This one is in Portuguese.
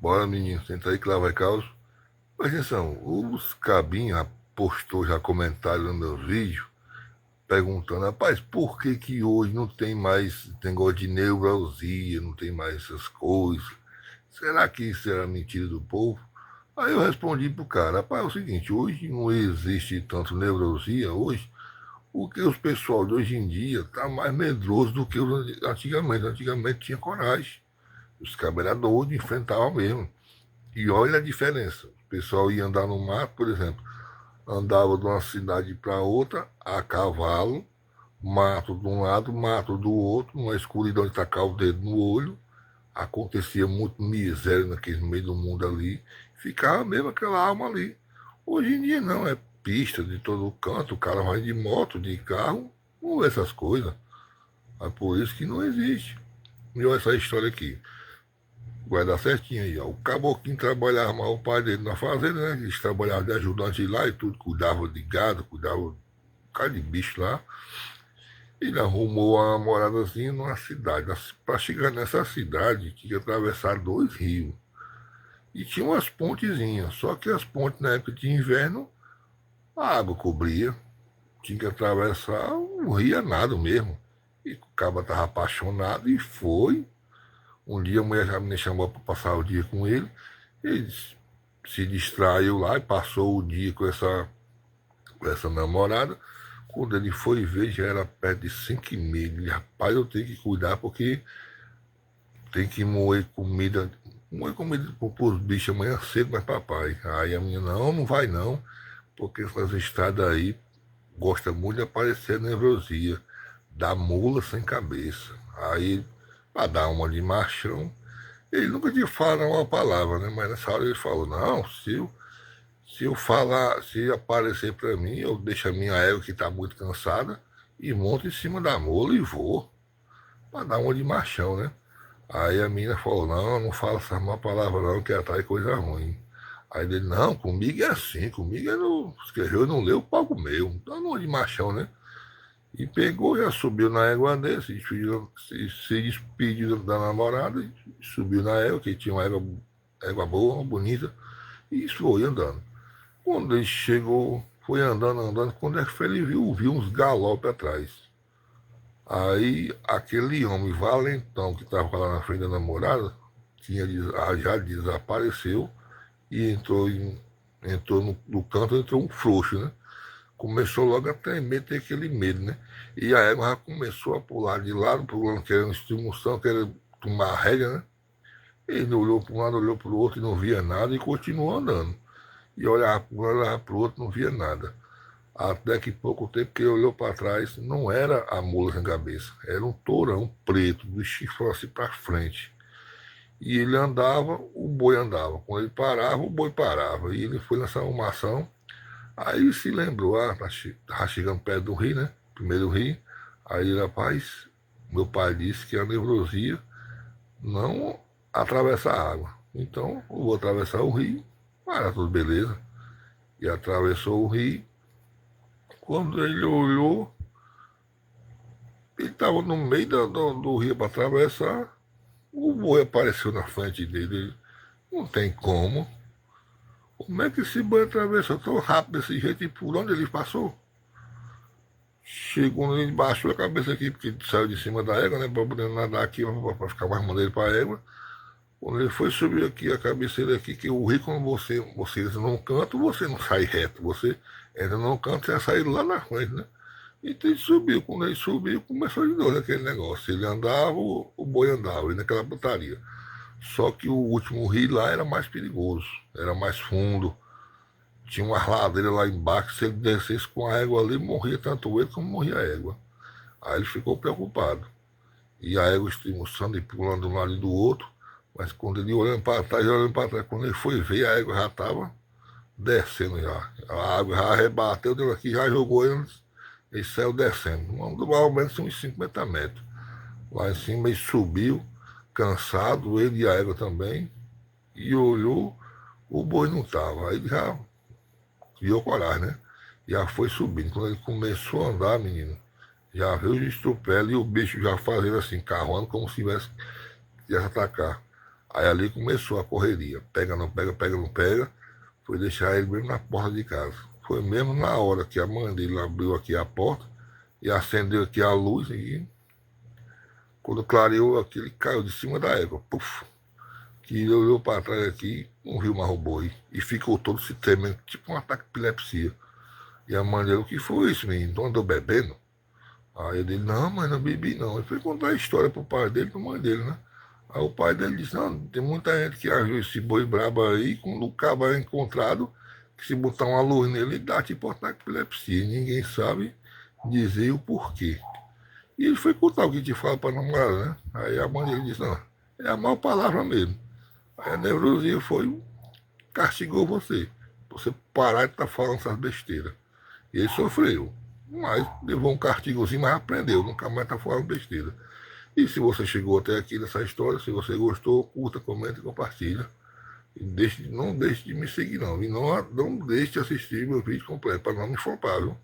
Bora, menino, senta aí que lá vai caos. Presta atenção, os cabinhos já postou já comentário no meu vídeo, perguntando, rapaz, por que que hoje não tem mais negócio de neuralgia, não tem mais essas coisas? Será que isso era mentira do povo? Aí eu respondi pro cara, rapaz, é o seguinte, hoje não existe tanto neuralgia, hoje, porque os pessoal de hoje em dia tá mais medroso do que os antigamente. Antigamente tinha coragem. Os cabos eram doidos, enfrentavam mesmo. E olha a diferença. O pessoal ia andar no mato, por exemplo, andava de uma cidade para outra a cavalo, mato de um lado, mato do outro, uma escuridão de tacar o dedo no olho. Acontecia muito miséria naquele meio do mundo ali. Ficava mesmo aquela alma ali. Hoje em dia não, é pista de todo canto, o cara vai de moto, de carro, não vê essas coisas. É por isso que não existe. E olha essa história aqui. Vai dar certinho aí, ó. O caboclinho trabalhava mais o pai dele na fazenda, né? Eles trabalhavam de ajudante lá e tudo, cuidava de gado, cuidava de um cara de bicho lá. Ele arrumou uma moradazinha numa cidade. Para chegar nessa cidade, tinha que atravessar dois rios. E tinha umas pontezinhas, só que as pontes na época de inverno, a água cobria. Tinha que atravessar, não ria nada mesmo. E o cabo estava apaixonado e foi. Um dia a mulher já me chamou para passar o dia com ele. Ele se distraiu lá e passou o dia com essa namorada. Quando ele foi ver, já era perto de 5h30. Ele, rapaz, eu tenho que cuidar porque tem que moer comida para os bichos amanhã cedo, mas papai. Aí a menina, não, não vai não, porque essas estradas aí gosta muito de aparecer nevrosia, da mula sem cabeça. Aí, para dar uma de machão, ele nunca tinha falado uma palavra, né? Mas nessa hora ele falou, não, se eu falar, se aparecer para mim, eu deixo a minha égua que está muito cansada e monto em cima da mula e vou. Para dar uma de machão, né? Aí a menina falou, não, não fala essa má palavra não, que atrai coisa ruim. Aí ele, não, comigo é assim, comigo é no. Escreveu, não leu, pago meu. Dando uma de machão, né? E pegou, já subiu na égua dele, se despediu da namorada, e subiu na égua, que tinha uma égua boa, bonita, e foi andando. Quando ele chegou, foi andando, andando, quando é que foi, ele viu uns galopes atrás. Aí aquele homem valentão que estava lá na frente da namorada já desapareceu e entrou no canto, entrou um frouxo, né? Começou logo a tremer, ter aquele medo, né? E a égua já começou a pular de lado, pulando, querendo estimulação, querendo tomar a rédea, né? Ele olhou para um lado, olhou para o outro e não via nada e continuou andando. E olhava para um lado, olhava para o outro, não via nada. Até que pouco tempo que ele olhou para trás, não era a mula sem cabeça, era um tourão preto, do chifre assim para frente. E ele andava, o boi andava. Quando ele parava, o boi parava. E ele foi nessa arrumação. Aí ele se lembrou, estava chegando perto do rio, né? Primeiro rio. Aí ele, rapaz, meu pai disse que a nevrosia não atravessa a água. Então, eu vou atravessar o rio, para tudo beleza. E atravessou o rio. Quando ele olhou, ele estava no meio do rio para atravessar. O boi apareceu na frente dele. Não tem como. Como é que esse boi atravessou tão rápido desse jeito e por onde ele passou? Chegou, ele baixou a cabeça aqui, porque saiu de cima da égua, né? Para poder nadar aqui, para ficar mais maneiro para a égua. Quando ele foi subir aqui a cabeceira aqui, que o rio, quando você entra num canto, você não sai reto. Você entra num canto, você vai sair lá na frente, né? Então ele subiu. Quando ele subiu, começou de novo aquele negócio. Ele andava, o boi andava, e naquela putaria. Só que o último rio lá era mais perigoso, era mais fundo. Tinha uma ladeira lá embaixo, se ele descesse com a égua ali, morria tanto ele como morria a égua. Aí ele ficou preocupado. E a égua estribuçando e pulando de um lado e do outro. Mas quando ele olhando para trás, quando ele foi ver, a égua já estava descendo já. A água já rebateu dele aqui, já jogou ele, ele saiu descendo. Mais ou menos uns 50 metros. Lá em cima ele subiu, cansado, ele e a égua também, e olhou, o boi não estava. Aí ele já criou coragem, né? Já foi subindo. Quando ele começou a andar, menino, já veio o estrupelo e o bicho já fazendo assim, carroando como se tivesse atacar. Aí ali começou a correria. Pega, não pega, pega, não pega. Foi deixar ele mesmo na porta de casa. Foi mesmo na hora que a mãe dele abriu aqui a porta e acendeu aqui a luz e quando clareou aqui, ele caiu de cima da égua. Puf! Que ele olhou para trás aqui, não viu mais o boi. E ficou todo se tremendo, tipo um ataque de epilepsia. E a mãe dele, o que foi isso, menino? Não andou bebendo? Aí ele, não, mas não bebi não. Ele foi contar a história pro pai dele e pra mãe dele, né? Aí o pai dele disse, não, tem muita gente que agiu esse boi brabo aí, quando o cabo é encontrado, que se botar uma luz nele, ele dá tipo ataque de epilepsia. Ninguém sabe dizer o porquê. E ele foi contar o que te fala pra namorada, né? Aí a mãe dele disse, não, é a maior palavra mesmo. Aí a neurosia foi, castigou você. Você parar de estar falando essas besteiras. E ele sofreu. Mas levou um castigozinho, mas aprendeu. Nunca mais está falando besteira. E se você chegou até aqui nessa história, se você gostou, curta, comenta e compartilha. E não deixe de me seguir, não. E não deixe de assistir meu vídeo completo, para não me flopar, viu?